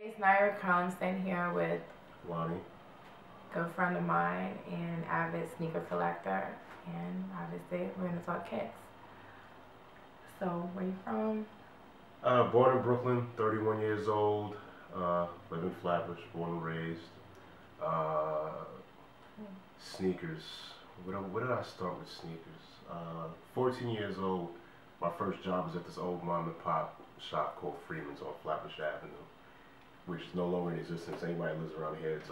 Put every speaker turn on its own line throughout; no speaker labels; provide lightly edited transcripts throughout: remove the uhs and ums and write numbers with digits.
It's Naira Constant here with
Lonnie.
a good friend of mine and avid sneaker collector. And obviously, we're going to talk kicks. So, where you from?
Born in Brooklyn, 31 years old. Live in Flatbush, born and raised. Uh, Sneakers. Where did I start with sneakers? 14 years old. My first job was at this old mom and pop shop called Freeman's on Flatbush Avenue, which is no longer in existence. Anybody who lives around here, it's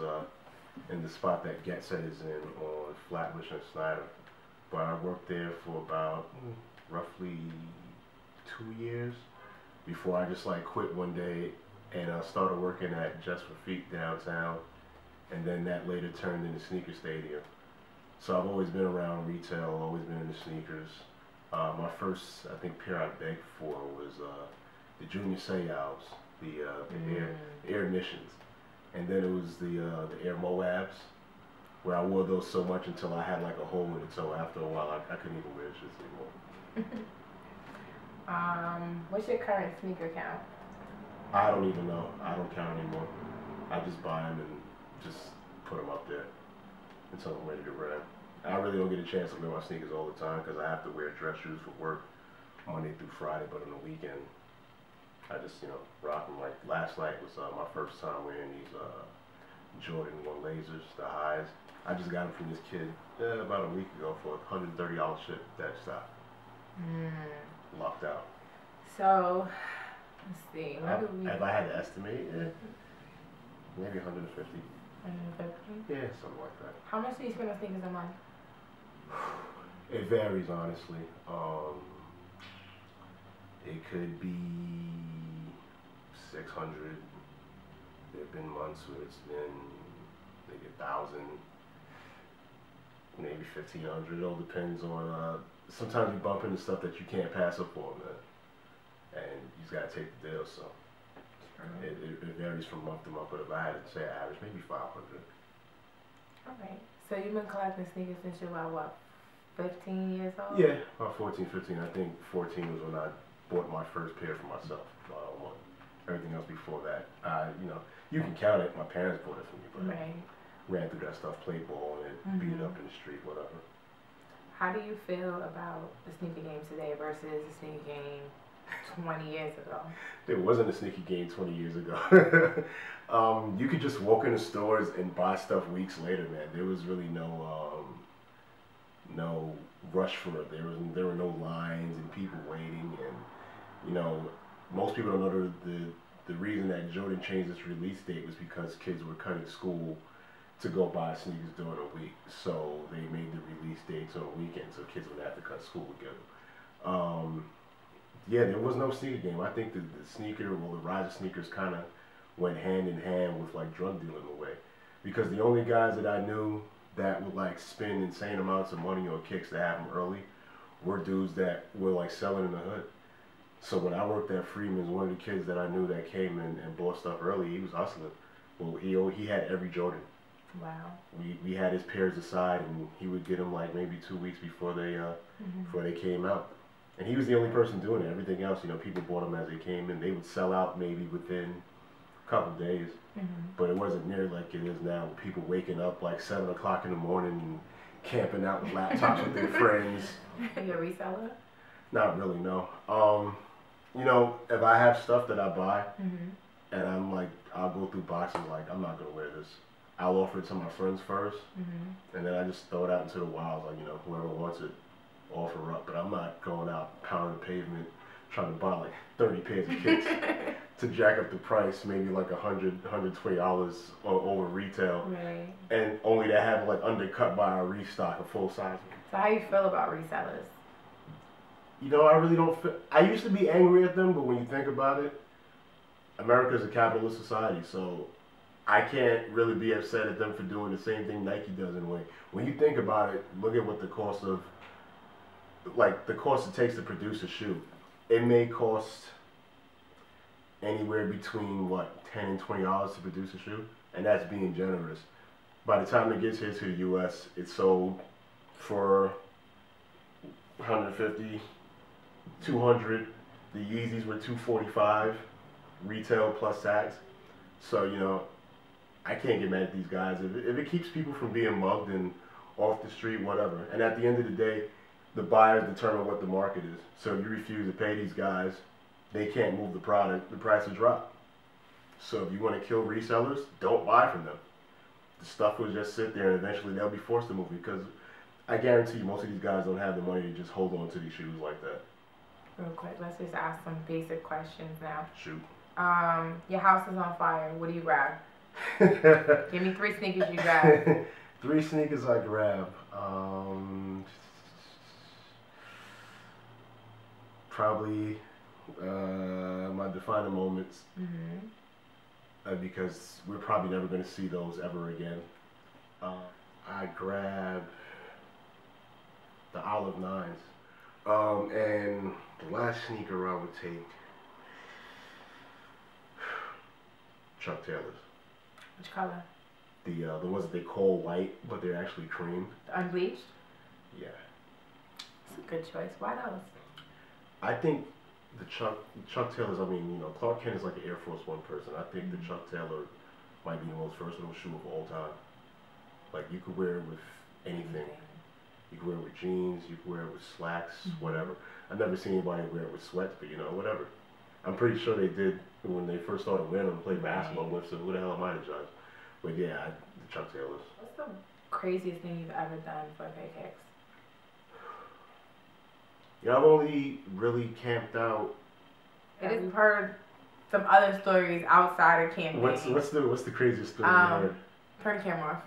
in the spot that Get Set is in on Flatbush and Snyder. But I worked there for about roughly 2 years before I just like quit one day and started working at Just for Feet downtown, and then that later turned into Sneaker Stadium. So I've always been around retail, always been into sneakers. My first, I think, pair I begged for was the Junior Seaus, the Air Missions, and then it was the Air Moabs, where I wore those so much until I had like a hole in the toe. After a while, I couldn't even wear shits anymore.
What's your current sneaker count?
I don't even know. I don't count anymore. I just buy them and just put them up there until I'm ready to wear them. I really don't get a chance to wear my sneakers all the time because I have to wear dress shoes for work Monday through Friday, but on the weekend, I just, rock them. Like last night was my first time wearing these Jordan 1 lasers, the highs. I just got them from this kid about a week ago for $130 ship that stock. Locked out.
So, let's see.
If I had to estimate, maybe 150.
150?
Yeah, something like that.
How much do you spend on sneakers a month?
It varies, honestly. It could be 600. There have been months where it's been maybe 1,000, maybe 1,500. It all depends on. Sometimes you bump into stuff that you can't pass up on, man, and you just gotta take the deal. So it varies from month to month. But if I had to say average, maybe 500.
All right. So you've been collecting sneakers since you were what, 15 years old?
Yeah, about 14, 15. I think 14 was when I bought my first pair for myself. Everything else before that, you can count it. My parents bought it for me, but
right.
Ran through that stuff, played ball in it, beat it up in the street, whatever.
How do you feel about the sneaker game today versus the sneaker game 20 years ago?
There wasn't a sneaker game 20 years ago. You could just walk into stores and buy stuff weeks later, man. There was really no rush for it. There were no lines and people waiting, and most people don't know the reason that Jordan changed its release date was because kids were cutting school to go buy sneakers during the week. So they made the release dates on the weekend so kids wouldn't have to cut school together. Yeah, there was no sneaker game. I think the sneaker, well, the rise of sneakers kind of went hand in hand with like drug dealing in a way. Because the only guys that I knew that would like spend insane amounts of money on kicks to have them early were dudes that were like selling in the hood. So when I worked at Freeman's, one of the kids that I knew that came in and bought stuff early, he was hustling. Well, he had every Jordan.
Wow.
We had his pairs aside, and he would get them like maybe 2 weeks before they came out. And he was the only person doing it. Everything else, people bought them as they came in. They would sell out maybe within a couple of days. But it wasn't near like it is now. With people waking up like 7 o'clock in the morning and camping out with laptops with their friends.
You a reseller?
Not really, no. If I have stuff that I buy, and I'm like, I'll go through boxes like, I'm not gonna wear this. I'll offer it to my friends first, and then I just throw it out into the wild, like, whoever wants it, offer up. But I'm not going out pounding the pavement trying to buy like 30 pairs of kicks to jack up the price, maybe like $120 over retail,
right.
And only to have like undercut by a restock, a full size one.
So how you feel about resellers?
I really don't feel. I used to be angry at them, but when you think about it, America is a capitalist society, so I can't really be upset at them for doing the same thing Nike does in a way. When you think about it, look at what the cost it takes to produce a shoe. It may cost anywhere between $10 and $20 to produce a shoe, and that's being generous. By the time it gets here to the U.S., it's sold for 150, 200. The Yeezys were 245 retail plus tax. So, you know, I can't get mad at these guys. If it keeps people from being mugged and off the street, whatever. And at the end of the day, the buyers determine what the market is. So if you refuse to pay these guys, they can't move the product, the price will drop. So if you want to kill resellers, don't buy from them. The stuff will just sit there and eventually they'll be forced to move because I guarantee you most of these guys don't have the money to just hold on to these shoes like that.
Real quick, let's just ask some basic questions now.
Shoot.
Your house is on fire. What do you grab? Give me 3 sneakers you grab.
3 sneakers I grab. Probably my defining moments. Because we're probably never going to see those ever again. I grab the Olive 9s. And the last sneaker I would take, Chuck Taylors.
Which color?
The ones that they call white, but they're actually cream.
The unbleached?
Yeah.
It's a good choice. Why those?
I think the Chuck Taylors, I mean, you know, Clark Kent is like an Air Force One person. I think the Chuck Taylor might be the most versatile shoe of all time. Like, you could wear it with anything. You could wear it with jeans, you could wear it with slacks, whatever. I've never seen anybody wear it with sweats, but you know, whatever. I'm pretty sure they did when they first started wearing them and played basketball with, so who the hell am I to judge? But yeah, the Chuck Taylors.
What's the craziest thing you've ever done for a pair of kicks?
You know, I've only really camped out.
I just heard some other stories outside of camping.
What's the craziest story you heard?
Turn the camera off.